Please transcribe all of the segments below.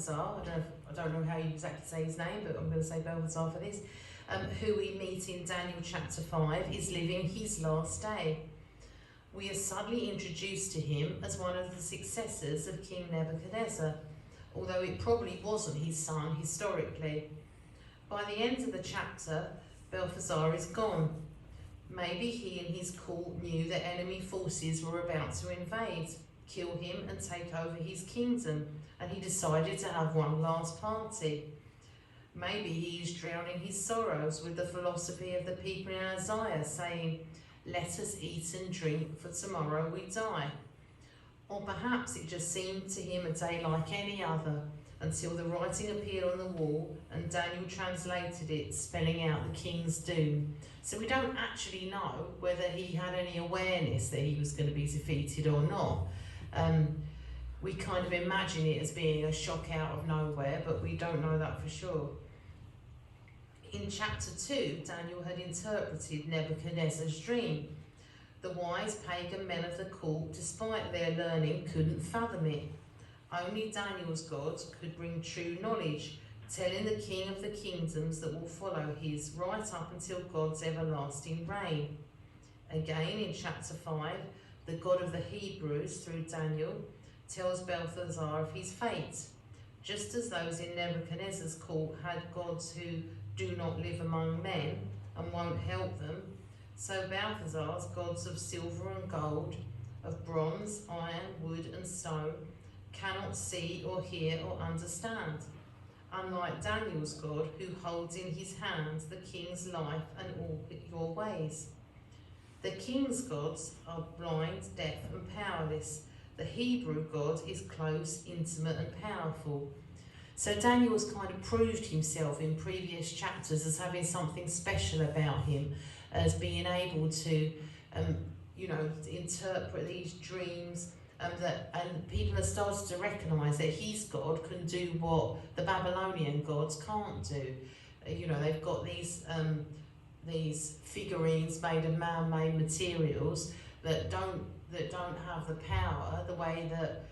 Balthazar, I don't know how you exactly say his name, but I'm going to say Balthazar for this, who we meet in Daniel chapter 5, is living his last day. We are suddenly introduced to him as one of the successors of King Nebuchadnezzar, although it probably wasn't his son historically. By the end of the chapter, Balthazar is gone. Maybe he and his court knew that enemy forces were about to invade, kill him and take over his kingdom, and he decided to have one last party. Maybe he is drowning his sorrows with the philosophy of the people in Isaiah saying, "Let us eat and drink, for tomorrow we die." Or perhaps it just seemed to him a day like any other, until the writing appeared on the wall and Daniel translated it, spelling out the king's doom. So we don't actually know whether he had any awareness that he was going to be defeated or not. We kind of imagine it as being a shock out of nowhere, but we don't know that for sure. In chapter 2, Daniel had interpreted Nebuchadnezzar's dream. The wise pagan men of the court, despite their learning, couldn't fathom it. Only Daniel's God could bring true knowledge, telling the king of the kingdoms that will follow his right up until God's everlasting reign. Again, in chapter 5, the God of the Hebrews, through Daniel, tells Balthazar of his fate. Just as those in Nebuchadnezzar's court had gods who do not live among men and won't help them, so Balthazar's gods of silver and gold, of bronze, iron, wood and stone, cannot see or hear or understand, unlike Daniel's God, who holds in his hands the king's life and all your ways. The king's gods are blind, deaf and powerless. The Hebrew God is close, intimate and powerful. So Daniel's kind of proved himself in previous chapters as having something special about him, as being able to, interpret these dreams, and people have started to recognise that his God can do what the Babylonian gods can't do. They've got these figurines made of man-made materials that don't have the power the way that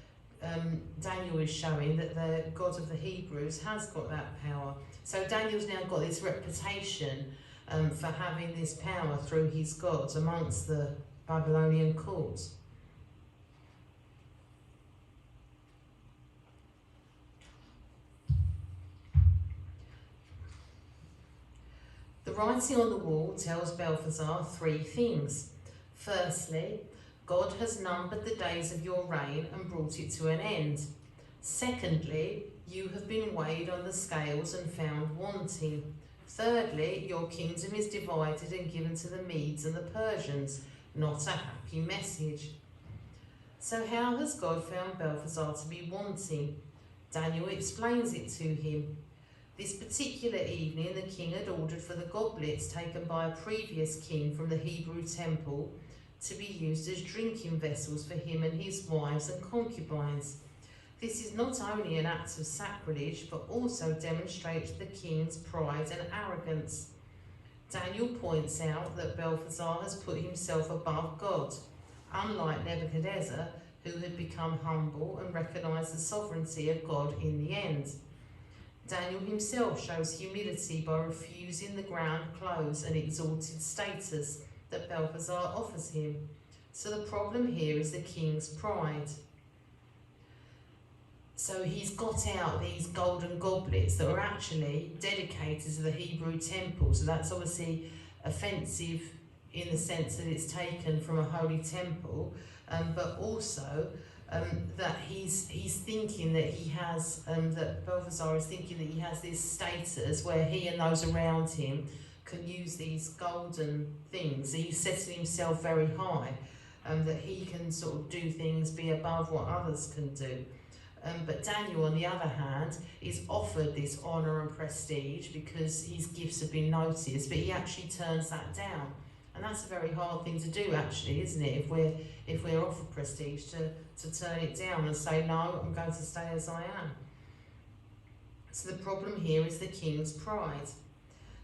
Daniel is showing that the God of the Hebrews has got that power. So Daniel's now got this reputation for having this power through his gods amongst the Babylonian courts. The writing on the wall tells Balthazar 3 things. Firstly, God has numbered the days of your reign and brought it to an end. Secondly, you have been weighed on the scales and found wanting. Thirdly, your kingdom is divided and given to the Medes and the Persians. Not a happy message. So how has God found Balthazar to be wanting? Daniel explains it to him. This particular evening, the king had ordered for the goblets taken by a previous king from the Hebrew temple to be used as drinking vessels for him and his wives and concubines. This is not only an act of sacrilege, but also demonstrates the king's pride and arrogance. Daniel points out that Balthazar has put himself above God, unlike Nebuchadnezzar, who had become humble and recognised the sovereignty of God in the end. Daniel himself shows humility by refusing the grand clothes and exalted status that Balthazar offers him. So the problem here is the king's pride. So he's got out these golden goblets that are actually dedicated to the Hebrew temple. So that's obviously offensive in the sense that it's taken from a holy temple, but also that he's thinking that he has, that Balthazar is thinking that he has this status where he and those around him can use these golden things. He's setting himself very high, that he can sort of do things, be above what others can do. But Daniel, on the other hand, is offered this honour and prestige because his gifts have been noticed, but he actually turns that down. And that's a very hard thing to do, actually, isn't it? If we're offered prestige, to turn it down and say, no, I'm going to stay as I am. So the problem here is the king's pride.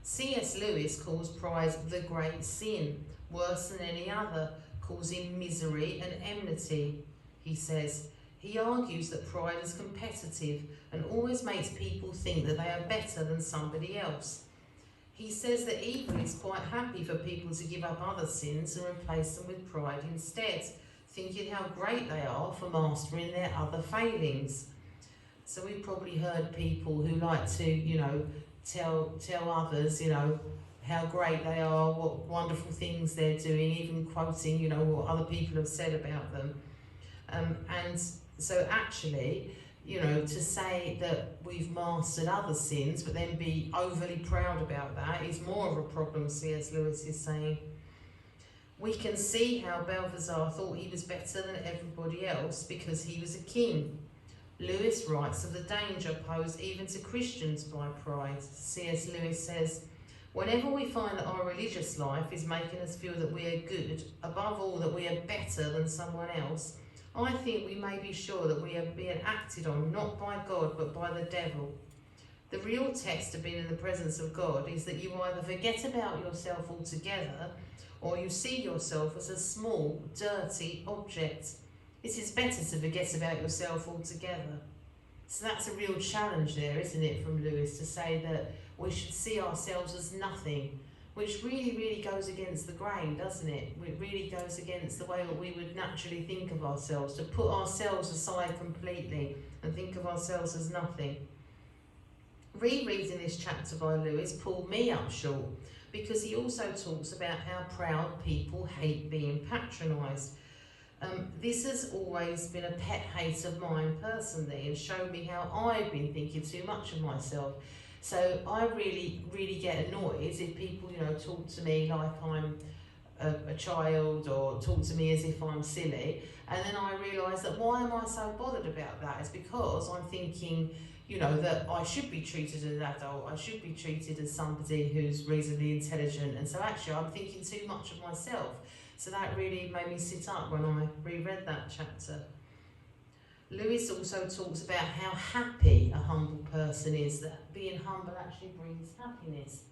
C.S. Lewis calls pride the great sin, worse than any other, causing misery and enmity. He says, He argues that pride is competitive and always makes people think that they are better than somebody else. He says that evil is quite happy for people to give up other sins and replace them with pride instead, thinking how great they are for mastering their other failings. So we've probably heard people who like to, tell others, how great they are, what wonderful things they're doing, even quoting, what other people have said about them. And so actually, to say that we've mastered other sins but then be overly proud about that is more of a problem, C.S. Lewis is saying. We can see how Balthazar thought he was better than everybody else because he was a king. Lewis writes of the danger posed even to Christians by pride. C.S. Lewis says, whenever we find that our religious life is making us feel that we are good, above all that we are better than someone else, I think we may be sure that we are being acted on not by God but by the devil. The real test of being in the presence of God is that you either forget about yourself altogether or you see yourself as a small, dirty object. It is better to forget about yourself altogether. So that's a real challenge there, isn't it, from Lewis, to say that we should see ourselves as nothing, which really, really goes against the grain, doesn't it? It really goes against the way that we would naturally think of ourselves, to put ourselves aside completely and think of ourselves as nothing. Rereading this chapter by Lewis pulled me up short, because he also talks about how proud people hate being patronised. This has always been a pet hate of mine personally, and showed me how I've been thinking too much of myself. So I really, really get annoyed if people, talk to me like I'm a child, or talk to me as if I'm silly. And then I realise that why am I so bothered about that? It's because I'm thinking, that I should be treated as an adult. I should be treated as somebody who's reasonably intelligent. And so actually I'm thinking too much of myself. So that really made me sit up when I reread that chapter. Lewis also talks about how happy a humble person is, that being humble actually brings happiness.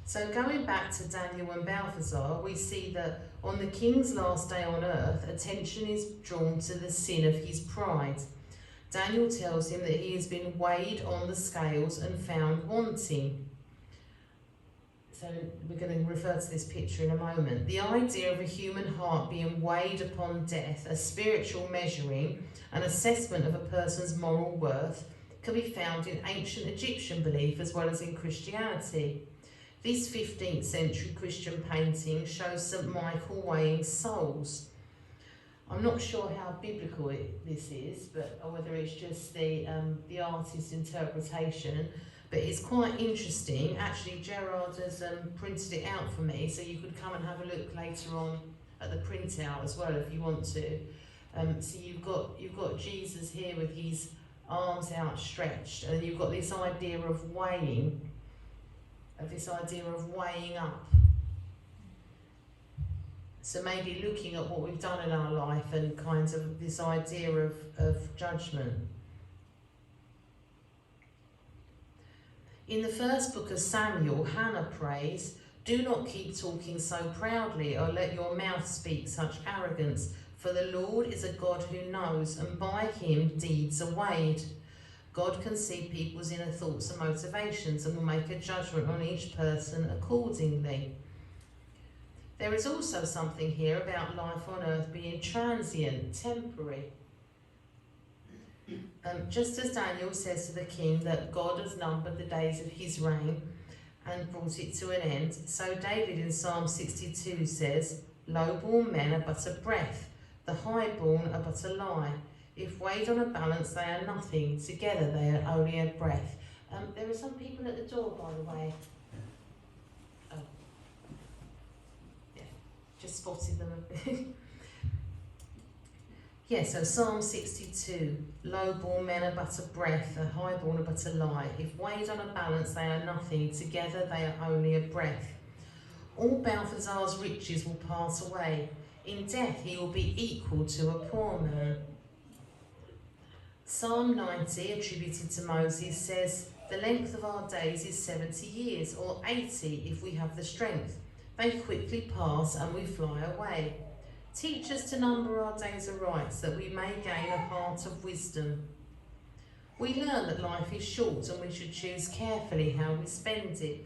So going back to Daniel and Balthazar, we see that on the king's last day on earth, attention is drawn to the sin of his pride. Daniel tells him that he has been weighed on the scales and found wanting. So we're going to refer to this picture in a moment. The idea of a human heart being weighed upon death, a spiritual measuring, an assessment of a person's moral worth, can be found in ancient Egyptian belief as well as in Christianity. This 15th century Christian painting shows St. Michael weighing souls. I'm not sure how biblical this is, but or whether it's just the artist's interpretation. But it's quite interesting. Actually, Gerard has printed it out for me, so you could come and have a look later on at the printout as well if you want to. So you've got Jesus here with his arms outstretched, and you've got this idea of weighing, up. So maybe looking at what we've done in our life and kind of this idea of judgment. In the first book of Samuel, Hannah prays, "Do not keep talking so proudly, or let your mouth speak such arrogance, for the Lord is a God who knows, and by him deeds are weighed." God can see people's inner thoughts and motivations and will make a judgment on each person accordingly. There is also something here about life on earth being transient, temporary. Just as Daniel says to the king that God has numbered the days of his reign and brought it to an end, so David in Psalm 62 says, "Low-born men are but a breath, the high-born are but a lie. If weighed on a balance, they are nothing. Together they are only a breath." There are some people at the door, by the way. Oh. Yeah, just spotted them. Yeah, so Psalm 62, "Low-born men are but a breath, the high-born are but a lie. If weighed on a balance, they are nothing. Together they are only a breath." All Balthazar's riches will pass away. In death he will be equal to a poor man. Psalm 90, attributed to Moses, says, "The length of our days is 70 years, or 80 if we have the strength. They quickly pass and we fly away." Teach us to number our days aright, so that we may gain a heart of wisdom. We learn that life is short and we should choose carefully how we spend it.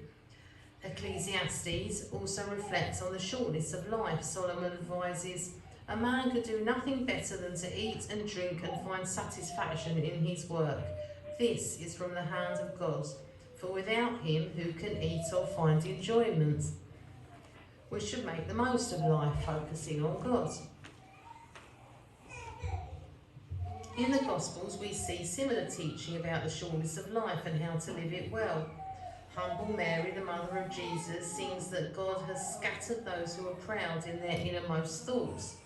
Ecclesiastes also reflects on the shortness of life. Solomon advises, a man could do nothing better than to eat and drink and find satisfaction in his work. This is from the hand of God, for without him who can eat or find enjoyment? We should make the most of life, focusing on God. In the Gospels, we see similar teaching about the shortness of life and how to live it well. Humble Mary, the mother of Jesus, sings that God has scattered those who are proud in their innermost thoughts.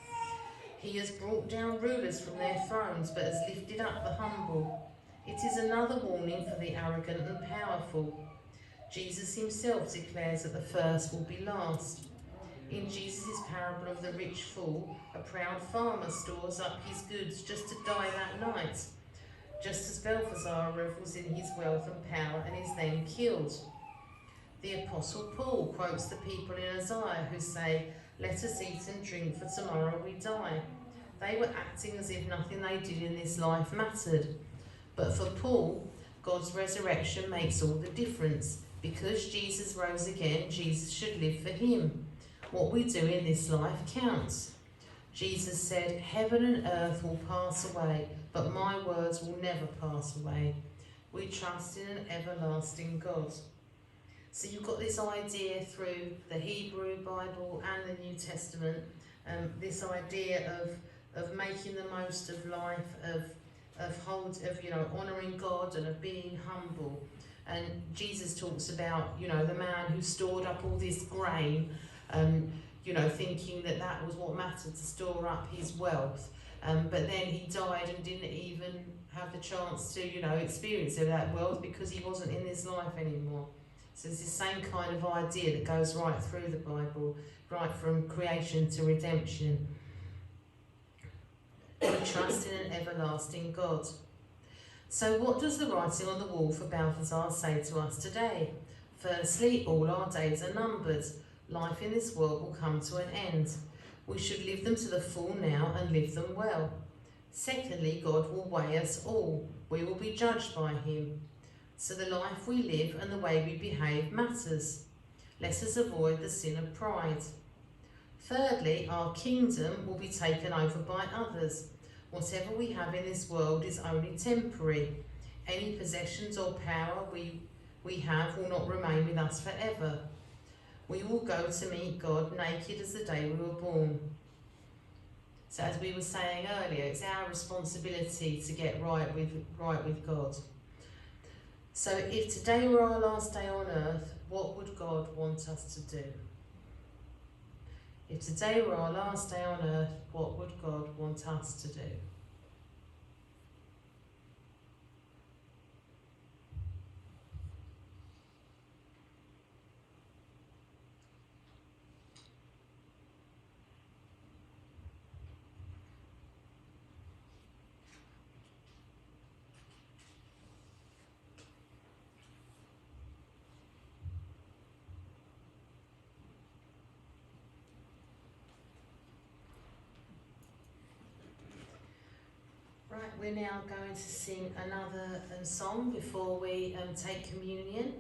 He has brought down rulers from their thrones, but has lifted up the humble. It is another warning for the arrogant and powerful. Jesus himself declares that the first will be last. In Jesus' parable of the rich fool, a proud farmer stores up his goods just to die that night, just as Balthazar revels in his wealth and power and is then killed. The Apostle Paul quotes the people in Isaiah who say, "Let us eat and drink, for tomorrow we die." They were acting as if nothing they did in this life mattered. But for Paul, God's resurrection makes all the difference. Because Jesus rose again, Jesus should live for him. What we do in this life counts. Jesus said, "Heaven and earth will pass away, but my words will never pass away." We trust in an everlasting God. So you've got this idea through the Hebrew Bible and the New Testament, this idea of making the most of life, of honouring God and of being humble. And Jesus talks about, the man who stored up all this grain, thinking that that was what mattered, to store up his wealth. But then he died and didn't even have the chance to, experience that wealth because he wasn't in this life anymore. So it's the same kind of idea that goes right through the Bible, right from creation to redemption. We trust in an everlasting God. So what does the writing on the wall for Balthazar say to us today? Firstly, all our days are numbered. Life in this world will come to an end. We should live them to the full now and live them well. Secondly, God will weigh us all. We will be judged by him. So the life we live and the way we behave matters. Let us avoid the sin of pride. Thirdly, our kingdom will be taken over by others. Whatever we have in this world is only temporary. Any possessions or power we have will not remain with us forever. We will go to meet God naked as the day we were born. So as we were saying earlier, it's our responsibility to get right with God. So if today were our last day on earth, what would God want us to do? If today were our last day on earth, what would God want us to do? Right, we're now going to sing another song before we take communion.